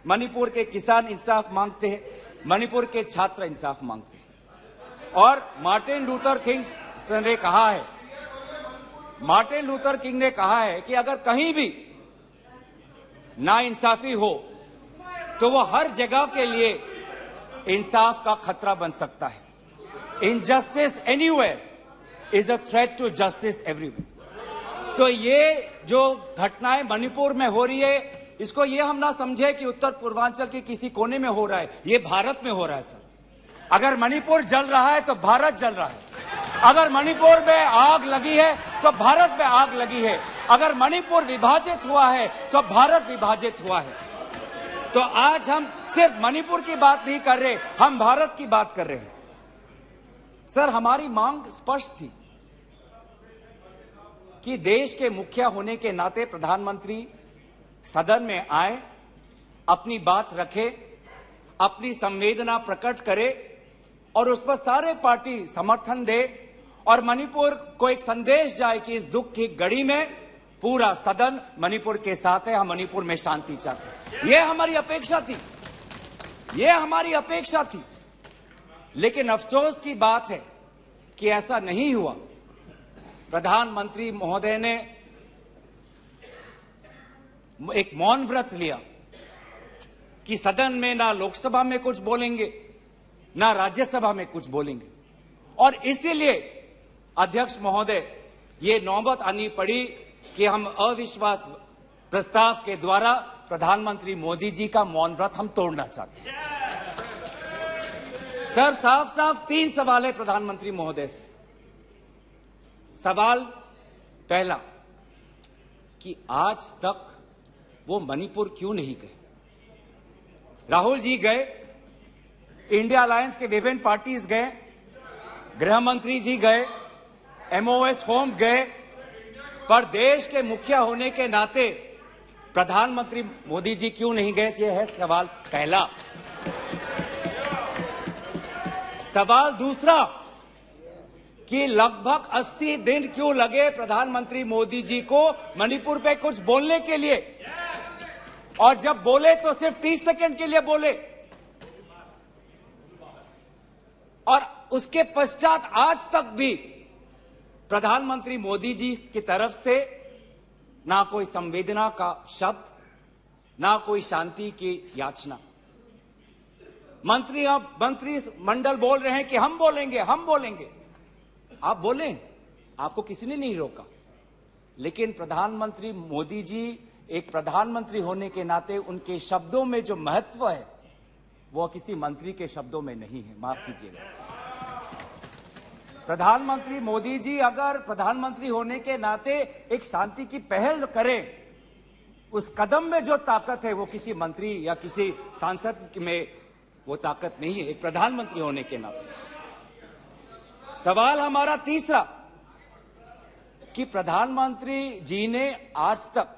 मणिपुर के किसान इंसाफ मांगते हैं, मणिपुर के छात्र इंसाफ मांगते हैं। और मार्टिन लूथर किंग ने कहा है, मार्टिन लूथर किंग ने कहा है कि अगर कहीं भी नाइंसाफी हो तो वो हर जगह के लिए इंसाफ का खतरा बन सकता है। Injustice anywhere is a threat to justice everywhere. तो ये जो घटनाएं मणिपुर में हो रही है, इसको ये हम ना समझे कि उत्तर पूर्वांचल के किसी कोने में हो रहा है, ये भारत में हो रहा है सर। अगर मणिपुर जल रहा है तो भारत जल रहा है। अगर मणिपुर में आग लगी है तो भारत में आग लगी है। अगर मणिपुर विभाजित हुआ है तो भारत विभाजित हुआ है। तो आज हम सिर्फ मणिपुर की बात नहीं कर रहे, हम भारत की बात कर रहे हैं। सर, हमारी मांग स्पष्ट थी कि देश के मुखिया होने के नाते प्रधानमंत्री सदन में आए, अपनी बात रखे, अपनी संवेदना प्रकट करे और उस पर सारे पार्टी समर्थन दे और मणिपुर को एक संदेश जाए कि इस दुख की घड़ी में पूरा सदन मणिपुर के साथ है, हम मणिपुर में शांति चाहते हैं। यह हमारी अपेक्षा थी, यह हमारी अपेक्षा थी। लेकिन अफसोस की बात है कि ऐसा नहीं हुआ। प्रधानमंत्री महोदय ने एक मौन व्रत लिया कि सदन में ना लोकसभा में कुछ बोलेंगे, ना राज्यसभा में कुछ बोलेंगे। और इसीलिए अध्यक्ष महोदय, ये नौबत आनी पड़ी कि हम अविश्वास प्रस्ताव के द्वारा प्रधानमंत्री मोदी जी का मौन व्रत हम तोड़ना चाहते हैं। सर, साफ साफ 3 सवाल है प्रधानमंत्री महोदय से। सवाल पहला कि आज तक वो मणिपुर क्यों नहीं गए? राहुल जी गए, इंडिया अलायंस के विभिन्न पार्टीज गए, गृह मंत्री जी गए, एमओएस होम गए, पर देश के मुखिया होने के नाते प्रधानमंत्री मोदी जी क्यों नहीं गए? यह है सवाल पहला। सवाल दूसरा कि लगभग 80 दिन क्यों लगे प्रधानमंत्री मोदी जी को मणिपुर पे कुछ बोलने के लिए, और जब बोले तो सिर्फ 30 सेकंड के लिए बोले, और उसके पश्चात आज तक भी प्रधानमंत्री मोदी जी की तरफ से ना कोई संवेदना का शब्द, ना कोई शांति की याचना। मंत्री मंडल बोल रहे हैं कि हम बोलेंगे, हम बोलेंगे। आप बोलें, आपको किसी ने नहीं रोका। लेकिन प्रधानमंत्री मोदी जी एक प्रधानमंत्री होने के नाते उनके शब्दों में जो महत्व है वो किसी मंत्री के शब्दों में नहीं है। माफ कीजिएगा, प्रधानमंत्री मोदी जी अगर प्रधानमंत्री होने के नाते एक शांति की पहल करें, उस कदम में जो ताकत है वो किसी मंत्री या किसी सांसद में वो ताकत नहीं है, एक प्रधानमंत्री होने के नाते। सवाल हमारा तीसरा कि प्रधानमंत्री जी ने आज तक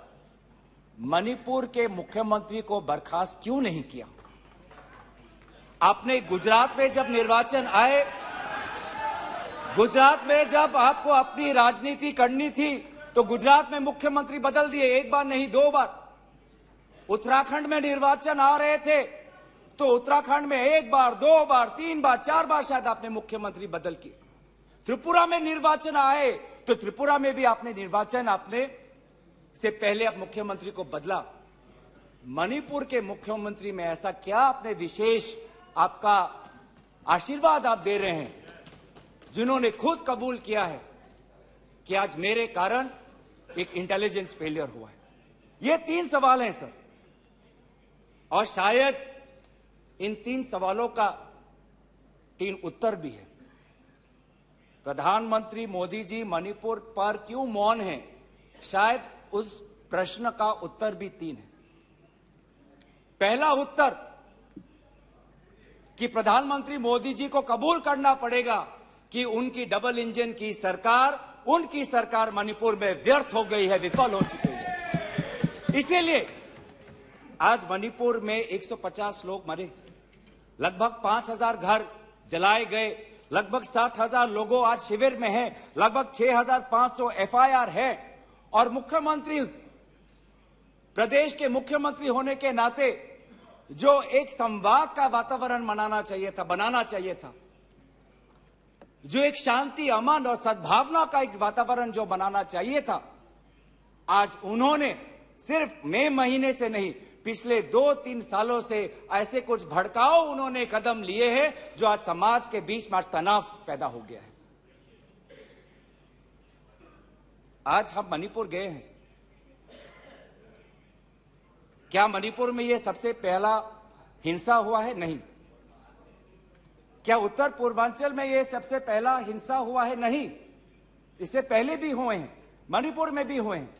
मणिपुर के मुख्यमंत्री को बर्खास्त क्यों नहीं किया? आपने गुजरात में जब निर्वाचन आए, गुजरात में जब आपको अपनी राजनीति करनी थी तो गुजरात में मुख्यमंत्री बदल दिए, एक बार नहीं 2 बार। उत्तराखंड में निर्वाचन आ रहे थे तो उत्तराखंड में 1 बार, 2 बार, 3 बार, 4 बार शायद आपने मुख्यमंत्री बदल किए। त्रिपुरा में निर्वाचन आए तो त्रिपुरा में भी आपने निर्वाचन आपने से पहले अब मुख्यमंत्री को बदला। मणिपुर के मुख्यमंत्री में ऐसा क्या आपने विशेष, आपका आशीर्वाद आप दे रहे हैं, जिन्होंने खुद कबूल किया है कि आज मेरे कारण एक इंटेलिजेंस फेलियर हुआ है? ये 3 सवाल हैं सर, और शायद इन 3 सवालों का 3 उत्तर भी है। प्रधानमंत्री मोदी जी मणिपुर पर क्यों मौन हैं? शायद उस प्रश्न का उत्तर भी 3 है। पहला उत्तर कि प्रधानमंत्री मोदी जी को कबूल करना पड़ेगा कि उनकी डबल इंजन की सरकार, उनकी सरकार मणिपुर में व्यर्थ हो गई है, विफल हो चुकी है। इसीलिए आज मणिपुर में 150 लोग मरे, लगभग 5000 घर जलाए गए, लगभग 60,000 लोगों आज शिविर में हैं, लगभग 6,500 एफआईआर है। और मुख्यमंत्री, प्रदेश के मुख्यमंत्री होने के नाते जो एक संवाद का वातावरण बनाना चाहिए था, जो एक शांति, अमन और सद्भावना का एक वातावरण जो बनाना चाहिए था, आज उन्होंने सिर्फ मई महीने से नहीं, पिछले 2-3 सालों से ऐसे कुछ भड़काऊ उन्होंने कदम लिए हैं जो आज समाज के बीच में तनाव पैदा हो गया है। आज हम मणिपुर गए हैं। क्या मणिपुर में यह सबसे पहला हिंसा हुआ है? नहीं। क्या उत्तर पूर्वांचल में यह सबसे पहला हिंसा हुआ है? नहीं। इससे पहले भी हुए हैं, मणिपुर में भी हुए हैं।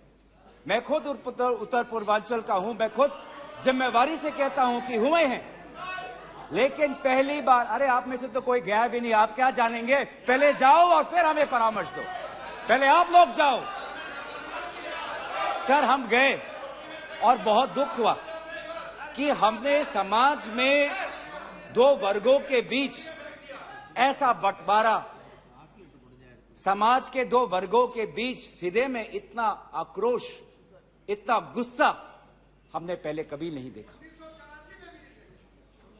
मैं खुद उत्तर पूर्वांचल का हूं, मैं खुद जिम्मेवारी से कहता हूं कि हुए हैं, लेकिन पहली बार, अरे आप में से तो कोई गया भी नहीं, आप क्या जानेंगे? पहले जाओ और फिर हमें परामर्श दो। पहले आप लोग जाओ। सर, हम गए और बहुत दुख हुआ कि हमने समाज में 2 वर्गों के बीच ऐसा बंटवारा, समाज के 2 वर्गों के बीच हृदय में इतना आक्रोश, इतना गुस्सा हमने पहले कभी नहीं देखा।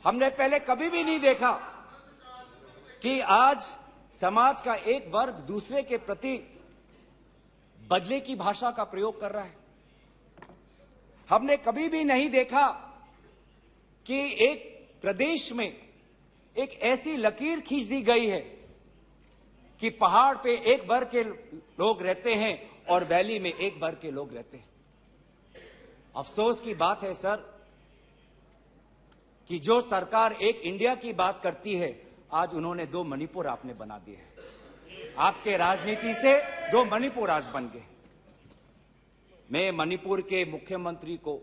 हमने पहले कभी भी नहीं देखा कि आज समाज का एक वर्ग दूसरे के प्रति बदले की भाषा का प्रयोग कर रहा है। हमने कभी भी नहीं देखा कि एक प्रदेश में एक ऐसी लकीर खींच दी गई है कि पहाड़ पे एक वर्ग के लोग रहते हैं और वैली में एक वर्ग के लोग रहते हैं। अफसोस की बात है सर कि जो सरकार एक इंडिया की बात करती है, आज उन्होंने 2 मणिपुर आपने बना दिए हैं। आपके राजनीति से 2 मणिपुर आज बन गए। मैं मणिपुर के मुख्यमंत्री को,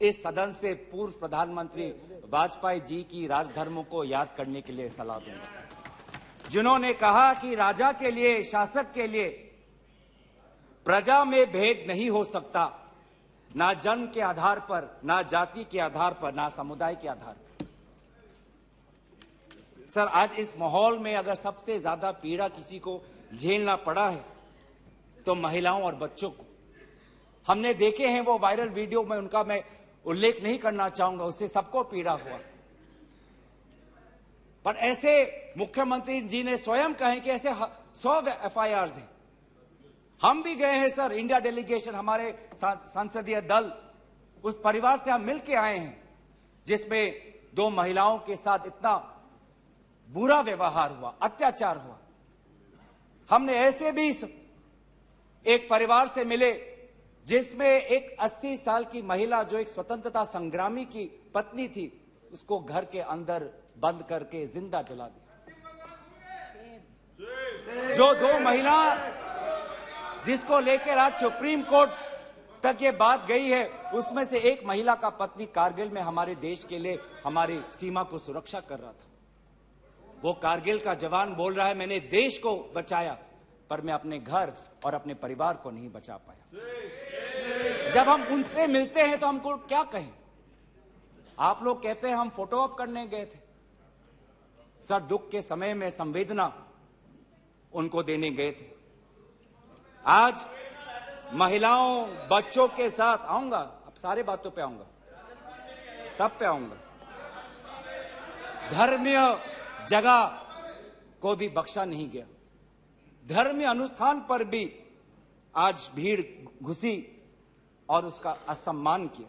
इस सदन से पूर्व प्रधानमंत्री वाजपेयी जी की राजधर्मों को याद करने के लिए सलाह दूंगा, जिन्होंने कहा कि राजा के लिए, शासक के लिए प्रजा में भेद नहीं हो सकता, ना जन्म के आधार पर, ना जाति के आधार पर, ना समुदाय के आधार पर। सर, आज इस माहौल में अगर सबसे ज्यादा पीड़ा किसी को झेलना पड़ा है तो महिलाओं और बच्चों को। हमने देखे हैं वो वायरल वीडियो में, उनका मैं उल्लेख नहीं करना चाहूंगा, उससे सबको पीड़ा हुआ। पर ऐसे मुख्यमंत्री जी ने स्वयं कहे कि ऐसे 100 FIRs हैं। हम भी गए हैं सर, इंडिया डेलीगेशन, हमारे संसदीय दल, उस परिवार से हम मिलके आए हैं जिसमें 2 महिलाओं के साथ इतना बुरा व्यवहार हुआ, अत्याचार हुआ। हमने ऐसे भी एक परिवार से मिले जिसमें एक 80 साल की महिला, जो एक स्वतंत्रता संग्रामी की पत्नी थी, उसको घर के अंदर बंद करके जिंदा जला दिया। जो 2 महिला जिसको लेकर आज सुप्रीम कोर्ट तक ये बात गई है, उसमें से एक महिला का पत्नी कारगिल में हमारे देश के लिए, हमारी सीमा को सुरक्षा कर रहा था। वो कारगिल का जवान बोल रहा है, मैंने देश को बचाया पर मैं अपने घर और अपने परिवार को नहीं बचा पाया। जब हम उनसे मिलते हैं तो हमको क्या कहें? आप लोग कहते हैं हम फोटो ऑप करने गए थे। सर, दुख के समय में संवेदना उनको देने गए थे। आज महिलाओं, बच्चों के साथ आऊंगा, अब सारे बातों पे आऊंगा, सब पे आऊंगा। धर्मीय जगह को भी बख्शा नहीं गया। धर्मीय अनुष्ठान पर भी आज भीड़ घुसी और उसका असम्मान किया।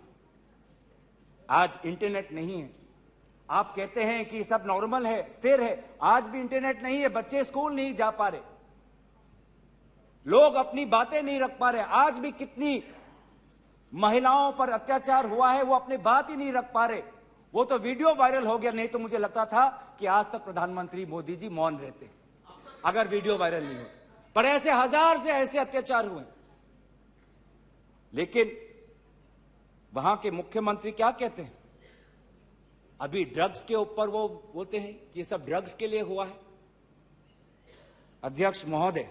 आज इंटरनेट नहीं है। आप कहते हैं कि सब नॉर्मल है, स्थिर है, आज भी इंटरनेट नहीं है, बच्चे स्कूल नहीं जा पा रहे, लोग अपनी बातें नहीं रख पा रहे। आज भी कितनी महिलाओं पर अत्याचार हुआ है, वो अपनी बात ही नहीं रख पा रहे। वो तो वीडियो वायरल हो गया, नहीं तो मुझे लगता था कि आज तक प्रधानमंत्री मोदी जी मौन रहते अगर वीडियो वायरल नहीं होता। पर ऐसे हजार से ऐसे अत्याचार हुए। लेकिन वहां के मुख्यमंत्री क्या कहते हैं? अभी ड्रग्स के ऊपर वो बोलते हैं कि ये सब ड्रग्स के लिए हुआ है। अध्यक्ष महोदय,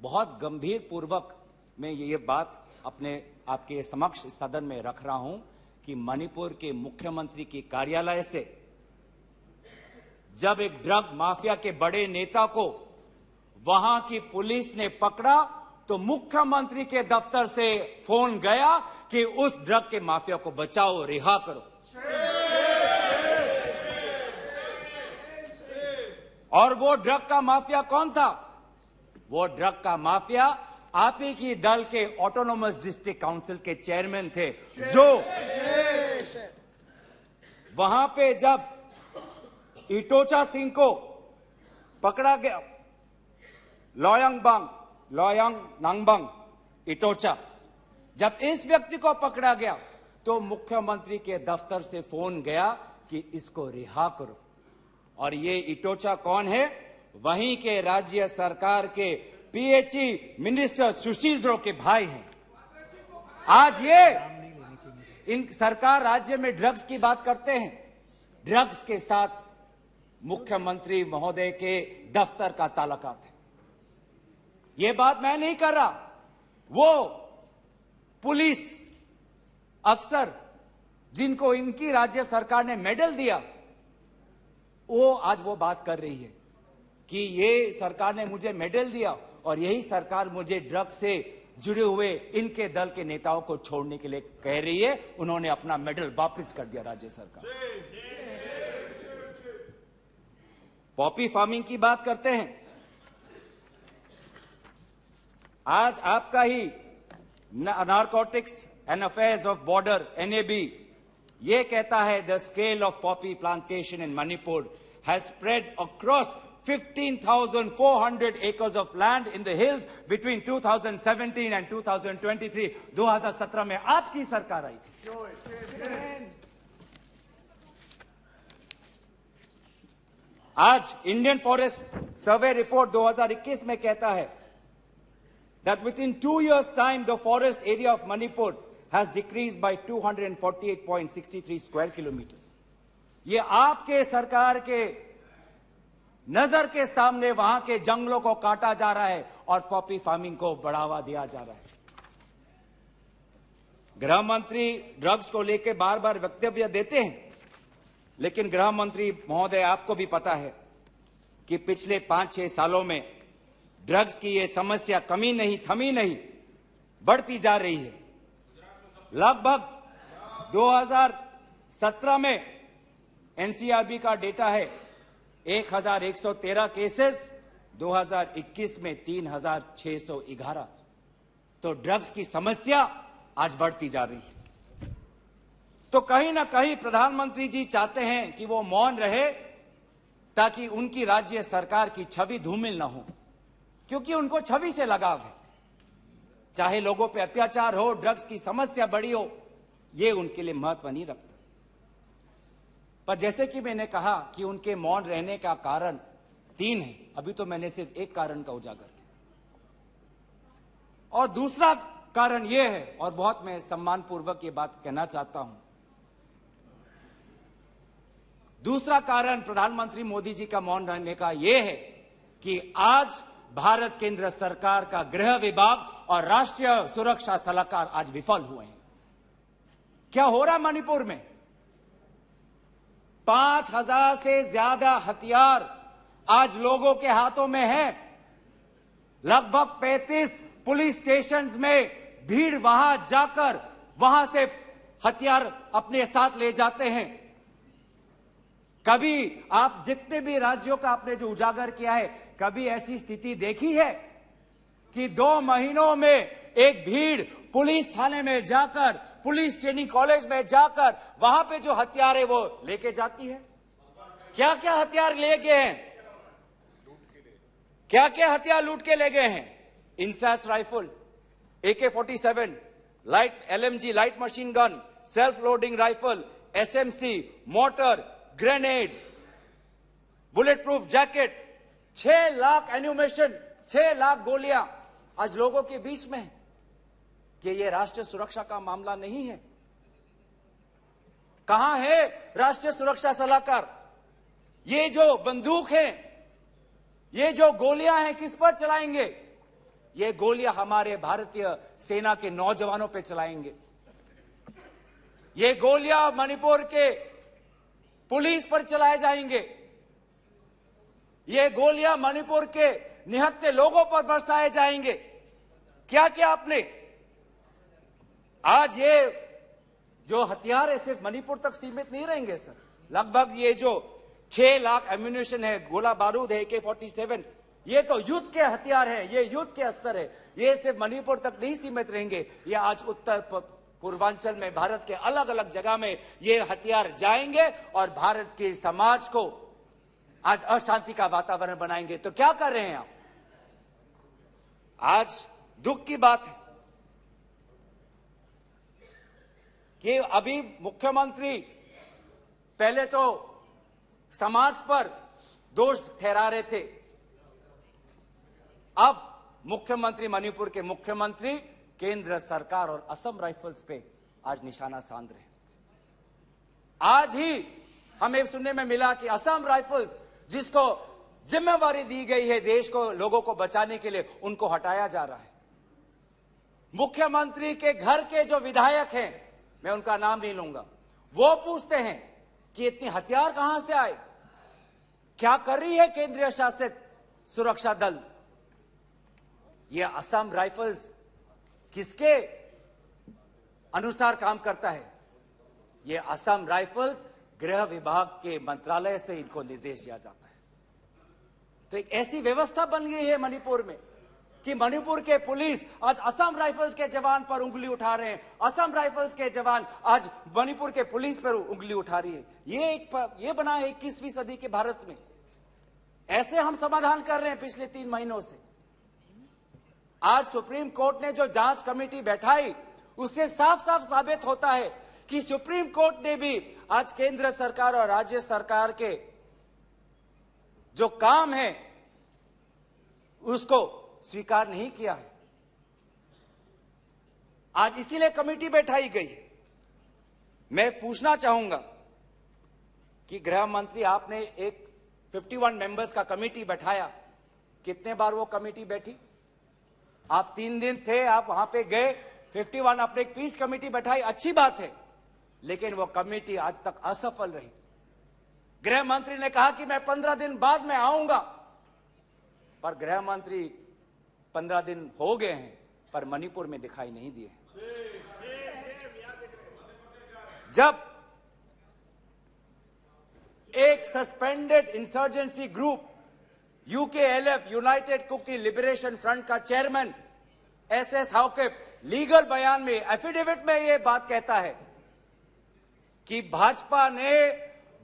बहुत गंभीर पूर्वक मैं ये बात अपने आपके समक्ष सदन में रख रहा हूं कि मणिपुर के मुख्यमंत्री के कार्यालय से जब एक ड्रग माफिया के बड़े नेता को वहां की पुलिस ने पकड़ा तो मुख्यमंत्री के दफ्तर से फोन गया कि उस ड्रग के माफिया को बचाओ, रिहा करो। और वो ड्रग का माफिया कौन था? वो ड्रग का माफिया आप ही की दल के ऑटोनोमस डिस्ट्रिक्ट काउंसिल के चेयरमैन थे, जो वहां पे जब इटोचा सिंह को पकड़ा गया, लॉयंग नांगबंग इटोचा, जब इस व्यक्ति को पकड़ा गया तो मुख्यमंत्री के दफ्तर से फोन गया कि इसको रिहा करो। और ये इटोचा कौन है? वहीं के राज्य सरकार के पीएचई मिनिस्टर सुशील द्रो के भाई हैं। आज ये इन सरकार राज्य में ड्रग्स की बात करते हैं, ड्रग्स के साथ मुख्यमंत्री महोदय के दफ्तर का ताल्लुकात है। ये बात मैं नहीं कर रहा, वो पुलिस अफसर जिनको इनकी राज्य सरकार ने मेडल दिया, वो आज वो बात कर रही है कि ये सरकार ने मुझे मेडल दिया और यही सरकार मुझे ड्रग्स से जुड़े हुए इनके दल के नेताओं को छोड़ने के लिए कह रही है। उन्होंने अपना मेडल वापस कर दिया राज्य सरकार। पॉपी फार्मिंग की बात करते हैं। आज आपका ही narcotics and affairs of border NAB ये कहता है the scale of poppy plantation in Manipur has spread across 15,400 acres of land in the hills between 2017 and 2023. 2017 में आपकी सरकार आई थी। आज इंडियन फॉरेस्ट सर्वे रिपोर्ट 2021 में कहता है that within 2 years time the forest area of Manipur has decreased by 248.63 square kilometers. ये आपके सरकार के नजर के सामने वहां के जंगलों को काटा जा रहा है और पॉपी फार्मिंग को बढ़ावा दिया जा रहा है। गृह मंत्री ड्रग्स को लेकर बार बार वक्तव्य देते हैं, लेकिन गृह मंत्री महोदय आपको भी पता है कि पिछले 5-6 सालों में ड्रग्स की ये समस्या कमी नहीं, थमी नहीं, बढ़ती जा रही है। लगभग 2017 में एनसीआरबी का डेटा है 1113 केसेस, 2021 में 3611। तो ड्रग्स की समस्या आज बढ़ती जा रही है। तो कहीं ना कहीं प्रधानमंत्री जी चाहते हैं कि वो मौन रहे ताकि उनकी राज्य सरकार की छवि धूमिल ना हो, क्योंकि उनको छवि से लगाव है। चाहे लोगों पे अत्याचार हो, ड्रग्स की समस्या बढ़ी हो, ये उनके लिए महत्व नहीं रखता। पर जैसे कि मैंने कहा कि उनके मौन रहने का कारण 3 है, अभी तो मैंने सिर्फ एक कारण का उजागर किया। और दूसरा कारण यह है, और बहुत मैं सम्मानपूर्वक ये बात कहना चाहता हूं, दूसरा कारण प्रधानमंत्री मोदी जी का मौन रहने का यह है कि आज भारत केंद्र सरकार का गृह विभाग और राष्ट्रीय सुरक्षा सलाहकार आज विफल हुए हैं। क्या हो रहा मणिपुर में? 5000 से ज्यादा हथियार आज लोगों के हाथों में है। लगभग 35 पुलिस स्टेशन में भीड़ वहां जाकर वहां से हथियार अपने साथ ले जाते हैं। कभी आप जितने भी राज्यों का आपने जो उजागर किया है, कभी ऐसी स्थिति देखी है कि 2 महीनों में एक भीड़ पुलिस थाने में जाकर, पुलिस ट्रेनिंग कॉलेज में जाकर वहां पे जो हथियार है वो लेके जाती है? क्या क्या हथियार ले गए हैं? क्या क्या हथियार लूट के ले गए हैं? INSAS rifle, AK-47, light LMG light machine gun, self loading rifle, SMC, motor, grenade, bullet proof jacket, 6 lakh ammunition, 6 lakh गोलियां आज लोगों के बीच में है। कि ये राष्ट्रीय सुरक्षा का मामला नहीं है? कहां है राष्ट्रीय सुरक्षा सलाहकार? ये जो बंदूक है, ये जो गोलियां हैं, किस पर चलाएंगे? ये गोलियां हमारे भारतीय सेना के नौजवानों पे चलाएंगे। ये गोलियां मणिपुर के पुलिस पर चलाए जाएंगे। ये गोलियां मणिपुर के निहत्थे लोगों पर बरसाए जाएंगे। क्या क्या आपने आज ये जो हथियार है सिर्फ मणिपुर तक सीमित नहीं रहेंगे सर। लगभग ये जो 6 लाख एम्यूनिशन है, गोला बारूद है, AK-47। ये तो युद्ध के हथियार हैं, ये युद्ध के अस्त्र है। ये सिर्फ मणिपुर तक नहीं सीमित रहेंगे, ये आज उत्तर पूर्वांचल में भारत के अलग अलग जगह में ये हथियार जाएंगे और भारत के समाज को आज अशांति का वातावरण बनाएंगे। तो क्या कर रहे हैं आप? आज दुख की बात है कि अभी मुख्यमंत्री पहले तो समाज पर दोष ठहरा रहे थे, अब मुख्यमंत्री, मणिपुर के मुख्यमंत्री केंद्र सरकार और असम राइफल्स पे आज निशाना साध रहे हैं। आज ही हमें सुनने में मिला कि असम राइफल्स, जिसको जिम्मेवारी दी गई है देश को, लोगों को बचाने के लिए, उनको हटाया जा रहा है। मुख्यमंत्री के घर के जो विधायक हैं, मैं उनका नाम नहीं लूंगा, वो पूछते हैं कि इतने हथियार कहां से आए, क्या कर रही है केंद्रीय शासित सुरक्षा दल। ये असम राइफल्स किसके अनुसार काम करता है? ये असम राइफल्स गृह विभाग के मंत्रालय से इनको निर्देश दिया जाता है। तो एक ऐसी व्यवस्था बन गई है मणिपुर में कि मणिपुर के पुलिस आज असम राइफल्स के जवान पर उंगली उठा रहे हैं, असम राइफल्स के जवान आज मणिपुर के पुलिस पर उंगली उठा रही है। ये बना है 21वीं सदी के भारत में। ऐसे हम समाधान कर रहे हैं पिछले 3 महीनों से। आज सुप्रीम कोर्ट ने जो जांच कमेटी बैठाई, उससे साफ साफ साबित होता है कि सुप्रीम कोर्ट ने भी आज केंद्र सरकार और राज्य सरकार के जो काम है उसको स्वीकार नहीं किया है। आज इसीलिए कमेटी बैठाई गई है। मैं पूछना चाहूंगा कि गृह मंत्री, आपने एक 51 मेंबर्स का कमेटी बैठाया, कितने बार वो कमेटी बैठी? आप 3 दिन थे, आप वहां पे गए, 51 आपने एक पीस कमेटी बैठाई, अच्छी बात है, लेकिन वो कमेटी आज तक असफल रही। गृह मंत्री ने कहा कि मैं 15 दिन बाद में आऊंगा, पर गृह मंत्री 15 दिन हो गए हैं पर मणिपुर में दिखाई नहीं दिए। जब एक suspended insurgency group UKLF, united Kuki liberation front का चेयरमैन SS हाउकिप लीगल बयान में, एफिडेविट में यह बात कहता है कि भाजपा ने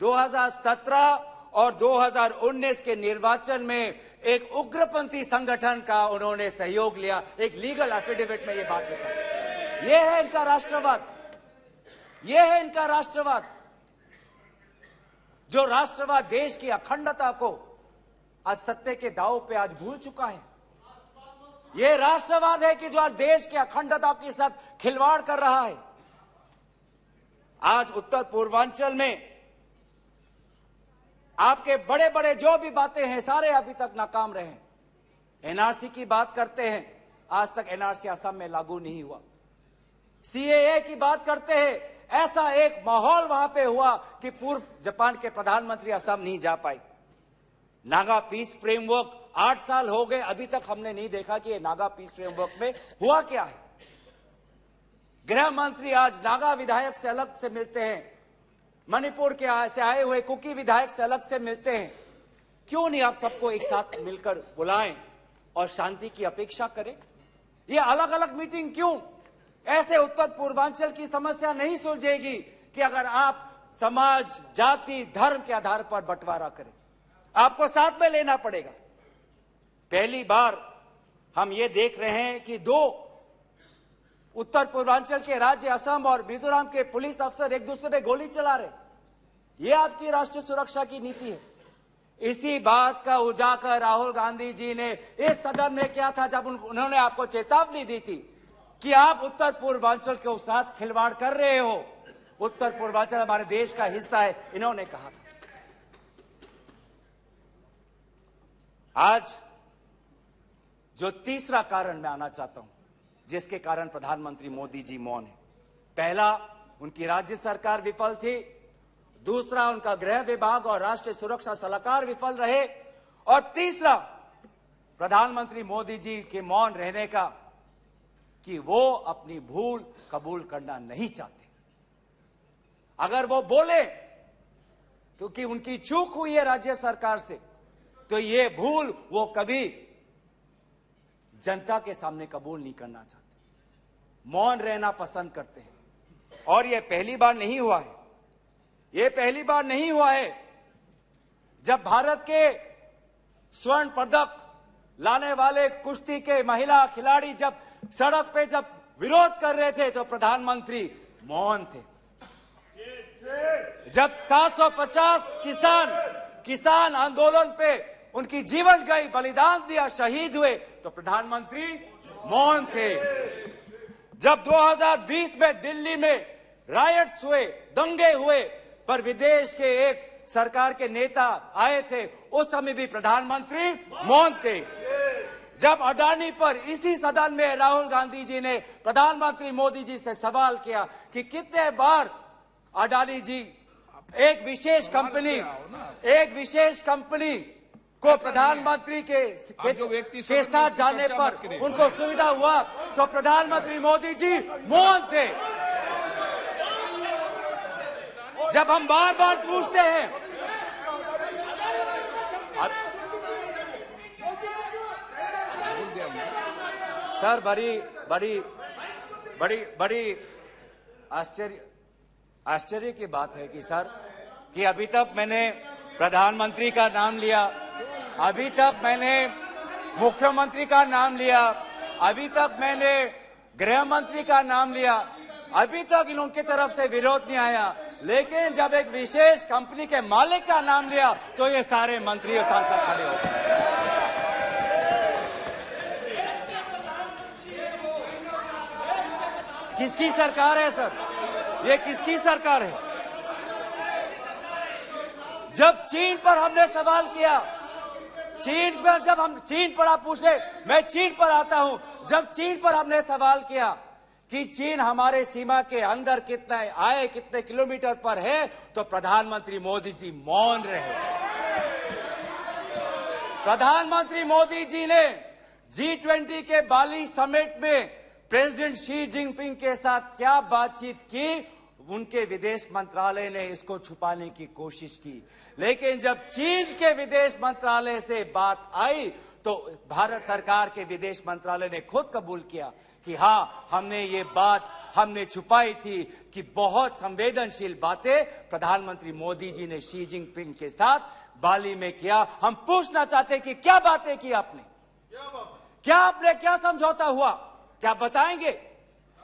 2017 और 2019 के निर्वाचन में एक उग्रपंथी संगठन का उन्होंने सहयोग लिया, एक लीगल एफिडेविट में यह बात लिखा है। यह है इनका राष्ट्रवाद, यह है इनका राष्ट्रवाद, जो राष्ट्रवाद देश की अखंडता को आज सत्य के दांव पे आज भूल चुका है। यह राष्ट्रवाद है कि जो आज देश की अखंडता के साथ खिलवाड़ कर रहा है। आज उत्तर पूर्वांचल में आपके बड़े बड़े जो भी बातें हैं सारे अभी तक नाकाम रहे। NRC की बात करते हैं, आज तक NRC असम में लागू नहीं हुआ। CAA की बात करते हैं, ऐसा एक माहौल वहां पे हुआ कि पूर्व जापान के प्रधानमंत्री असम नहीं जा पाए। नागा पीस फ्रेमवर्क 8 साल हो गए, अभी तक हमने नहीं देखा कि ये नागा पीस फ्रेमवर्क में हुआ क्या है। गृह मंत्री आज नागा विधायक से अलग से मिलते हैं, मणिपुर के से आए हुए कुकी विधायक से अलग से मिलते हैं। क्यों नहीं आप सबको एक साथ मिलकर बुलाएं और शांति की अपेक्षा करें? ये अलग अलग मीटिंग क्यों? ऐसे उत्तर पूर्वांचल की समस्या नहीं सुलझेगी कि अगर आप समाज, जाति, धर्म के आधार पर बंटवारा करें। आपको साथ में लेना पड़ेगा। पहली बार हम ये देख रहे हैं कि 2 उत्तर पूर्वांचल के राज्य असम और मिजोरम के पुलिस अफसर एक दूसरे पे गोली चला रहे। ये आपकी राष्ट्रीय सुरक्षा की नीति है। इसी बात का उजागर राहुल गांधी जी ने इस सदन में किया था जब उन्होंने आपको चेतावनी दी थी कि आप उत्तर पूर्वांचल के साथ खिलवाड़ कर रहे हो। उत्तर पूर्वांचल हमारे देश का हिस्सा है, इन्होंने कहा था। आज जो तीसरा कारण मैं आना चाहता हूं, जिसके कारण प्रधानमंत्री मोदी जी मौन है। पहला, उनकी राज्य सरकार विफल थी। दूसरा, उनका गृह विभाग और राष्ट्रीय सुरक्षा सलाहकार विफल रहे। और तीसरा, प्रधानमंत्री मोदी जी के मौन रहने का कि वो अपनी भूल कबूल करना नहीं चाहते। अगर वो बोले तो कि उनकी चूक हुई है राज्य सरकार से, तो ये भूल वो कभी जनता के सामने कबूल नहीं करना चाहते, मौन रहना पसंद करते हैं। और ये पहली बार नहीं हुआ है, ये पहली बार नहीं हुआ है जब भारत के स्वर्ण पदक लाने वाले कुश्ती के महिला खिलाड़ी जब सड़क पे जब विरोध कर रहे थे तो प्रधानमंत्री मौन थे। जब 750 किसान आंदोलन पे उनकी जीवन गई, बलिदान दिया, शहीद हुए, तो प्रधानमंत्री मौन थे। जब 2020 में दिल्ली में रायट्स हुए, दंगे हुए, पर विदेश के एक सरकार के नेता आए थे, उस समय भी प्रधानमंत्री मौन थे। जब अडानी पर इसी सदन में राहुल गांधी जी ने प्रधानमंत्री मोदी जी से सवाल किया कि कितने बार अडानी जी एक विशेष कंपनी को प्रधानमंत्री के साथ जाने पर उनको सुविधा हुआ, तो प्रधानमंत्री मोदी जी मौन थे। जब हम बार बार पूछते हैं, सर बड़ी आश्चर्य की बात है कि सर कि अभी तक मैंने प्रधानमंत्री का नाम लिया, अभी तक मैंने मुख्यमंत्री का नाम लिया, अभी तक मैंने गृह मंत्री का नाम लिया, अभी तक इनकी तरफ से विरोध नहीं आया, लेकिन जब एक विशेष कंपनी के मालिक का नाम लिया तो ये सारे मंत्री और सांसद खड़े हो गए। किसकी सरकार है सर? ये किसकी सरकार है? जब चीन पर हमने सवाल किया, चीन पर आप पूछे, मैं चीन पर आता हूं, जब चीन पर हमने सवाल किया कि चीन हमारे सीमा के अंदर कितने किलोमीटर पर है, तो प्रधानमंत्री मोदी जी मौन रहे। प्रधानमंत्री मोदी जी ने G20 के बाली समिट में प्रेसिडेंट शी जिनपिंग के साथ क्या बातचीत की, उनके विदेश मंत्रालय ने इसको छुपाने की कोशिश की, लेकिन जब चीन के विदेश मंत्रालय से बात आई तो भारत सरकार के विदेश मंत्रालय ने खुद कबूल किया कि हाँ, हमने ये बात छुपाई थी कि बहुत संवेदनशील बातें प्रधानमंत्री मोदी जी ने शी जिनपिंग के साथ बाली में किया। हम पूछना चाहते कि क्या बातें की आपने, क्या समझौता हुआ, क्या बताएंगे?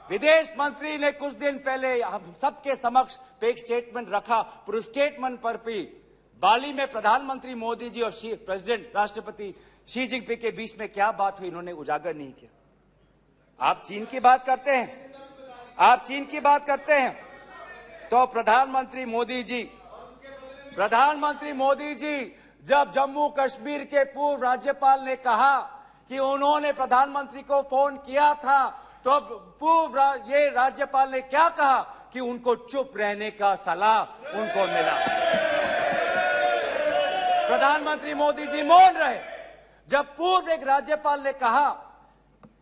विदेश मंत्री ने कुछ दिन पहले हम सबके समक्ष एक स्टेटमेंट रखा, पर उस स्टेटमेंट पर भी बाली में प्रधानमंत्री मोदी जी और प्रेसिडेंट राष्ट्रपति शी जिनपिंग के बीच में क्या बात हुई, इन्होंने उजागर नहीं किया। आप चीन की बात करते हैं, तो प्रधानमंत्री मोदी जी जब जम्मू कश्मीर के पूर्व राज्यपाल ने कहा कि उन्होंने प्रधानमंत्री को फोन किया था, तो ये राज्यपाल ने क्या कहा कि उनको चुप रहने का सलाह उनको मिला। प्रधानमंत्री मोदी जी मौन रहे। जब पूर्व एक राज्यपाल ने कहा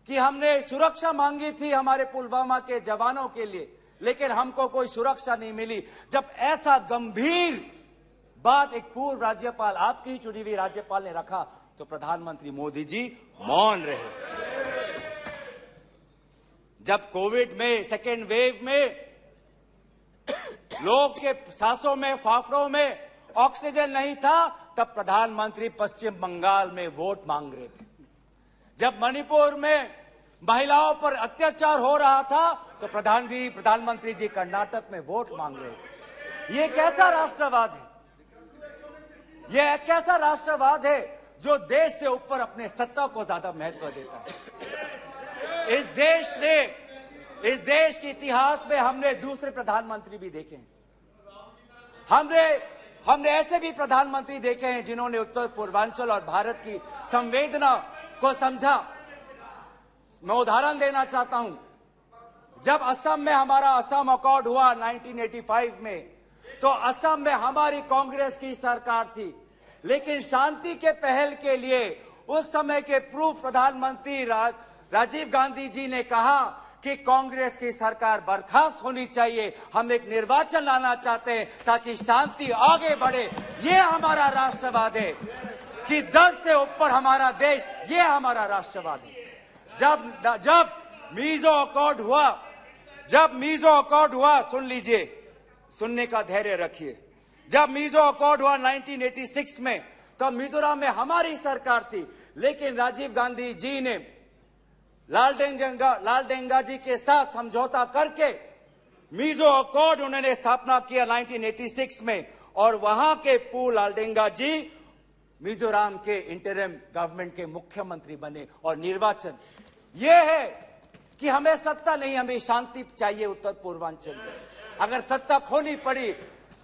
कि हमने सुरक्षा मांगी थी हमारे पुलवामा के जवानों के लिए, लेकिन हमको कोई सुरक्षा नहीं मिली, जब ऐसा गंभीर बात एक पूर्व राज्यपाल, आपकी ही चुनी हुई राज्यपाल ने रखा, तो प्रधानमंत्री मोदी जी मौन रहे। जब कोविड में सेकेंड वेव में लोग के सांसों में, फाफड़ों में ऑक्सीजन नहीं था, तब प्रधानमंत्री पश्चिम बंगाल में वोट मांग रहे थे। जब मणिपुर में महिलाओं पर अत्याचार हो रहा था, तो प्रधानमंत्री जी कर्नाटक में वोट मांग रहे थे। ये कैसा राष्ट्रवाद है? ये कैसा राष्ट्रवाद है जो देश से ऊपर अपने सत्ता को ज्यादा महत्व देता है? इस देश के इतिहास में हमने दूसरे प्रधानमंत्री भी देखे हैं। हमने ऐसे भी प्रधानमंत्री देखे हैं जिन्होंने उत्तर पूर्वांचल और भारत की संवेदना को समझा। मैं उदाहरण देना चाहता हूं, जब असम में हमारा असम अकॉर्ड हुआ 1985 में, तो असम में हमारी कांग्रेस की सरकार थी, लेकिन शांति के पहल के लिए उस समय के पूर्व प्रधानमंत्री राजीव गांधी जी ने कहा कि कांग्रेस की सरकार बर्खास्त होनी चाहिए। हम एक निर्वाचन लाना चाहते हैं ताकि शांति आगे बढ़े। ये हमारा राष्ट्रवाद है कि दल से ऊपर हमारा देश, ये हमारा राष्ट्रवाद है। जब मीजो अकॉर्ड हुआ, सुन लीजिए, सुनने का धैर्य रखिए। जब मीजो अकॉर्ड हुआ 1986 में, तब मिजोरम में हमारी सरकार थी, लेकिन राजीव गांधी जी ने लालडेंगा जी के साथ समझौता करके मीजो अकॉर्ड उन्होंने स्थापना किया 1986 में, और वहां के पू लालडेंगा जी मिजोरम के इंटरिम गवर्नमेंट के मुख्यमंत्री बने। और निर्वाचन यह है कि हमें सत्ता नहीं, हमें शांति चाहिए उत्तर पूर्वांचल में। अगर सत्ता खोनी पड़ी,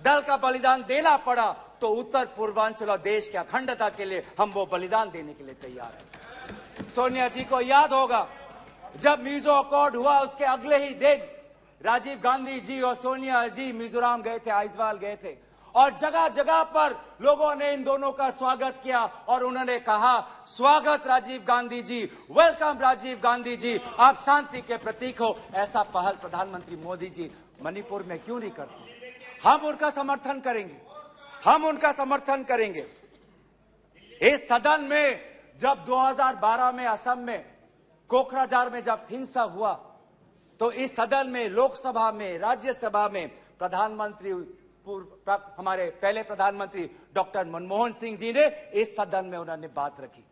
दल का बलिदान देना पड़ा, तो उत्तर पूर्वांचल और देश की अखंडता के लिए हम वो बलिदान देने के लिए तैयार हैं। सोनिया जी को याद होगा, जब मीजो अकॉर्ड हुआ उसके अगले ही दिन राजीव गांधी जी और सोनिया जी मिजोरम गए थे, आइजवाल गए थे, और जगह जगह पर लोगों ने इन दोनों का स्वागत किया और उन्होंने कहा, स्वागत राजीव गांधी जी, वेलकम राजीव गांधी जी, आप शांति के प्रतीक हो। ऐसा पहल प्रधानमंत्री मोदी जी मणिपुर में क्यों नहीं करते? हम उनका समर्थन करेंगे, हम उनका समर्थन करेंगे। इस सदन में जब 2012 में असम में कोकराझार में जब हिंसा हुआ, तो इस सदन में, लोकसभा में, राज्यसभा में प्रधानमंत्री, हमारे पहले प्रधानमंत्री डॉक्टर मनमोहन सिंह जी ने इस सदन में उन्होंने बात रखी।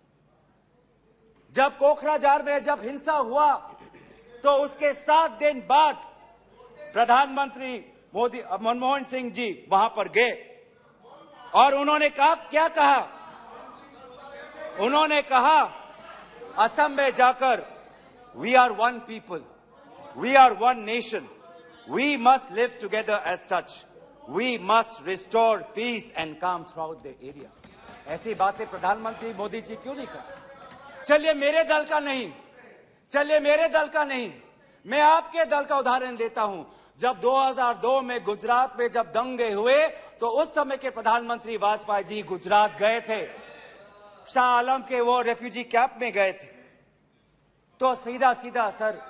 जब कोकराझार में जब हिंसा हुआ, तो उसके 7 दिन बाद प्रधानमंत्री मनमोहन सिंह जी वहां पर गए और उन्होंने कहा, क्या कहा? उन्होंने कहा असम में जाकर, we are one people, we are one nation, we must live together as such, we must restore peace and calm throughout the area. ऐसी बातें प्रधानमंत्री मोदी जी क्यों नहीं करते? चलिए मेरे दल का नहीं, मैं आपके दल का उदाहरण देता हूं। जब 2002 में गुजरात में जब दंगे हुए, तो उस समय के प्रधानमंत्री वाजपेयी जी गुजरात गए थे, शाह आलम के वो रेफ्यूजी कैंप में गए थे। तो सीधा सीधा सर,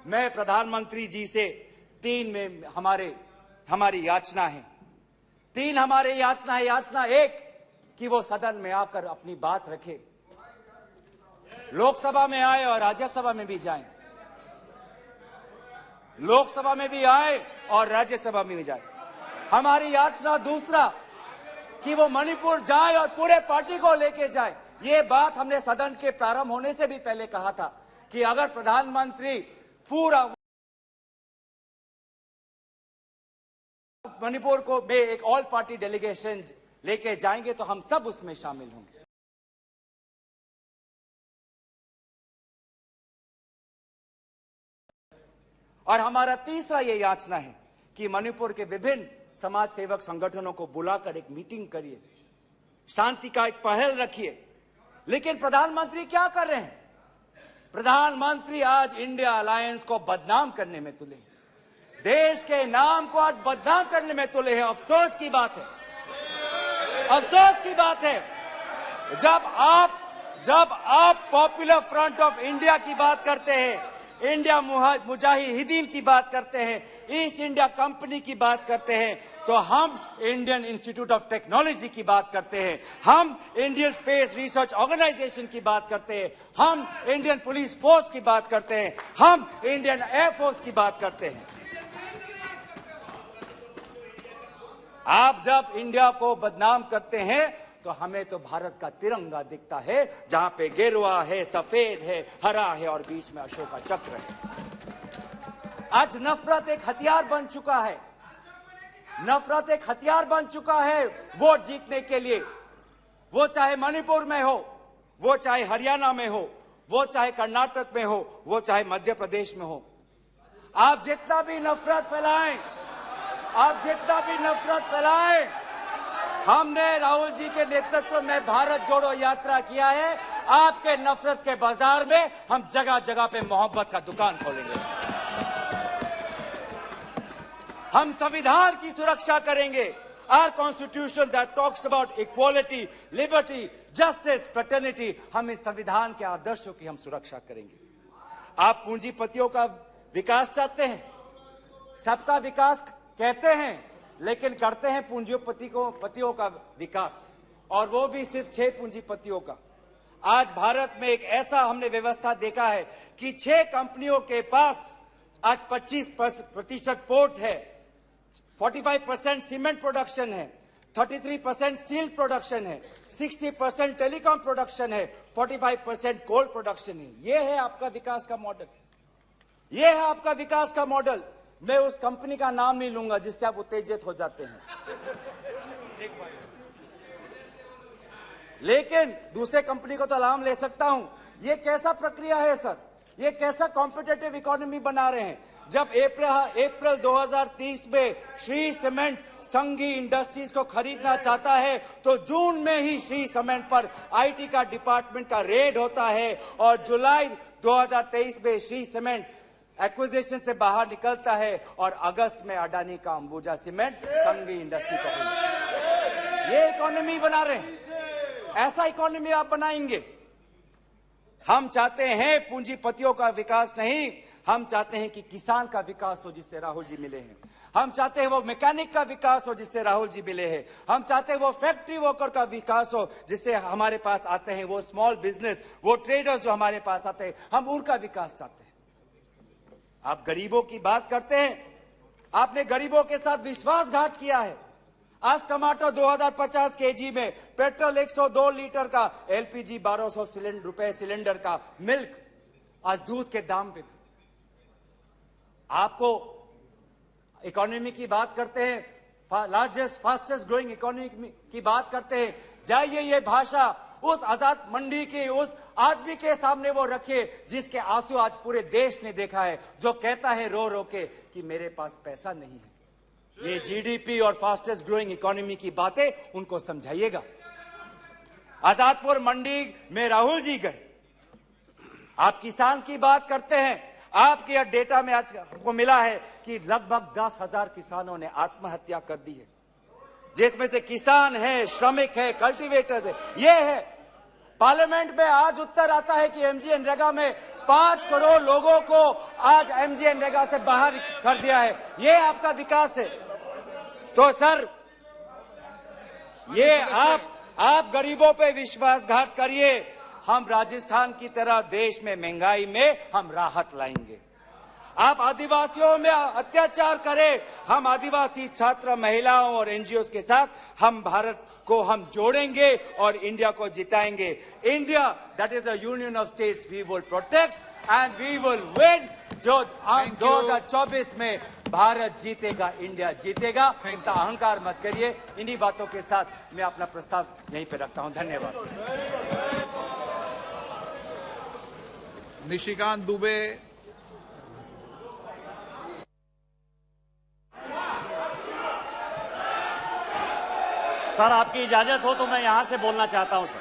मैं प्रधानमंत्री जी से 3 में हमारी याचना है। 3 हमारी याचना है। याचना 1 कि वो सदन में आकर अपनी बात रखे, लोकसभा में आए और राज्यसभा में भी जाएं, लोकसभा में भी आए और राज्यसभा में भी जाए। हमारी याचना दूसरा कि वो मणिपुर जाए और पूरे पार्टी को लेके जाए। ये बात हमने सदन के प्रारंभ होने से भी पहले कहा था कि अगर प्रधानमंत्री पूरा मणिपुर को में एक ऑल पार्टी डेलीगेशन लेके जाएंगे तो हम सब उसमें शामिल होंगे। और हमारा तीसरा ये याचना है कि मणिपुर के विभिन्न समाज सेवक संगठनों को बुलाकर एक मीटिंग करिए, शांति का एक पहल रखिए। लेकिन प्रधानमंत्री क्या कर रहे हैं? प्रधानमंत्री आज इंडिया अलायंस को बदनाम करने में तुले हैं, देश के नाम को आज बदनाम करने में तुले हैं। अफसोस की बात है, अफसोस की बात है, जब आप पॉपुलर फ्रंट ऑफ इंडिया की बात करते हैं, इंडिया मुजाहिदीन की बात करते हैं, ईस्ट इंडिया कंपनी की बात करते हैं, तो हम इंडियन इंस्टीट्यूट ऑफ टेक्नोलॉजी की बात करते हैं, हम इंडियन स्पेस रिसर्च ऑर्गेनाइजेशन की बात करते हैं, हम इंडियन पुलिस फोर्स की बात करते हैं, हम इंडियन एयरफोर्स की बात करते हैं। आप जब इंडिया को बदनाम करते हैं तो हमें तो भारत का तिरंगा दिखता है, जहां पे गेरुआ है, सफेद है, हरा है और बीच में अशोक का चक्र है। आज नफरत एक हथियार बन चुका है, नफरत एक हथियार बन चुका है वोट जीतने के लिए। वो चाहे मणिपुर में हो, वो चाहे हरियाणा में हो, वो चाहे कर्नाटक में हो, वो चाहे मध्य प्रदेश में हो। आप जितना भी नफरत फैलाएं, आप जितना भी नफरत फैलाएं, हमने राहुल जी के नेतृत्व में भारत जोड़ो यात्रा किया है। आपके नफरत के बाजार में हम जगह जगह पे मोहब्बत का दुकान खोलेंगे। हम संविधान की सुरक्षा करेंगे। Our constitution that talks about equality, liberty, justice, fraternity, हम इस संविधान के आदर्शों की हम सुरक्षा करेंगे। आप पूंजीपतियों का विकास चाहते हैं, सबका विकास कहते हैं, लेकिन करते हैं पूंजीपतियों का विकास, और वो भी सिर्फ 6 पूंजीपतियों का। आज भारत में एक ऐसा हमने व्यवस्था देखा है कि 6 कंपनियों के पास आज 25% पोर्ट है, 45% सीमेंट प्रोडक्शन है, 33% स्टील प्रोडक्शन है, 60% टेलीकॉम प्रोडक्शन है, 45% कोल प्रोडक्शन है। ये है आपका विकास का मॉडल, ये है आपका विकास का मॉडल। मैं उस कंपनी का नाम नहीं लूंगा जिससे आप उत्तेजित हो जाते हैं, लेकिन दूसरे कंपनी को तो नाम ले सकता हूं। ये कैसा प्रक्रिया है सर? ये कैसा कॉम्पिटेटिव इकोनॉमी बना रहे हैं? जब अप्रैल 2030 में श्री सीमेंट संघी इंडस्ट्रीज को खरीदना चाहता है, तो जून में ही श्री सीमेंट पर आईटी का डिपार्टमेंट का रेड होता है, और जुलाई 2023 में श्री सीमेंट एक्विजिशन से बाहर निकलता है, और अगस्त में अडानी का अंबुजा सीमेंट संघी इंडस्ट्री को खरीदता है। ये इकोनॉमी बना रहे हैं, ऐसा इकोनॉमी आप बनाएंगे? हम चाहते हैं पूंजीपतियों का विकास नहीं, हम चाहते हैं कि किसान का विकास हो जिससे राहुल जी मिले हैं। हम चाहते हैं वो मैकेनिक का विकास हो जिससे राहुल जी मिले हैं। हम चाहते हैं वो फैक्ट्री वर्कर का विकास हो जिससे हमारे पास आते हैं वो स्मॉल बिजनेस, वो ट्रेडर्स जो हमारे पास आते हैं, हम उनका विकास चाहते हैं। आप गरीबों की बात करते हैं, आपने गरीबों के साथ विश्वासघात किया है। आज टमाटर 2050 केजी में, पेट्रोल 102 लीटर का, एलपीजी 1200 रुपए सिलेंडर का, मिल्क आज दूध के दाम पे। आपको इकोनॉमी की बात करते हैं, लार्जेस्ट फास्टेस्ट ग्रोइंग इकोनॉमी की बात करते हैं, जाइए ये भाषा उस आजाद मंडी के उस आदमी के सामने वो रखिए जिसके आंसू आज पूरे देश ने देखा है, जो कहता है रो रो के कि मेरे पास पैसा नहीं है। ये जीडीपी और फास्टेस्ट ग्रोइंग इकोनॉमी की बातें उनको समझाइएगा। आजादपुर मंडी में राहुल जी गए, आप किसान की बात करते हैं, आपके डेटा में आज हमको मिला है कि लगभग 10,000 किसानों ने आत्महत्या कर दी है, जिसमें से किसान है, श्रमिक है, कल्टीवेटर्स है। ये है पार्लियामेंट में आज उत्तर आता है कि एमजीएनरेगा में 5 करोड़ लोगों को आज एमजीएनरेगा से बाहर कर दिया है। ये आपका विकास है? तो सर ये आप गरीबों पे विश्वासघात करिए, हम राजस्थान की तरह देश में महंगाई में हम राहत लाएंगे। आप आदिवासियों में अत्याचार करें, हम आदिवासी छात्र, महिलाओं और एनजीओ के साथ हम भारत को हम जोड़ेंगे और इंडिया को जिताएंगे। India that is a union of states, we will protect and we will win. जो 2024 में भारत जीतेगा, इंडिया जीतेगा, इतना अहंकार मत करिए। इन्हीं बातों के साथ मैं अपना प्रस्ताव यहीं पे रखता हूं। धन्यवाद। निशिकांत दुबे। सर आपकी इजाजत हो तो मैं यहां से बोलना चाहता हूं सर।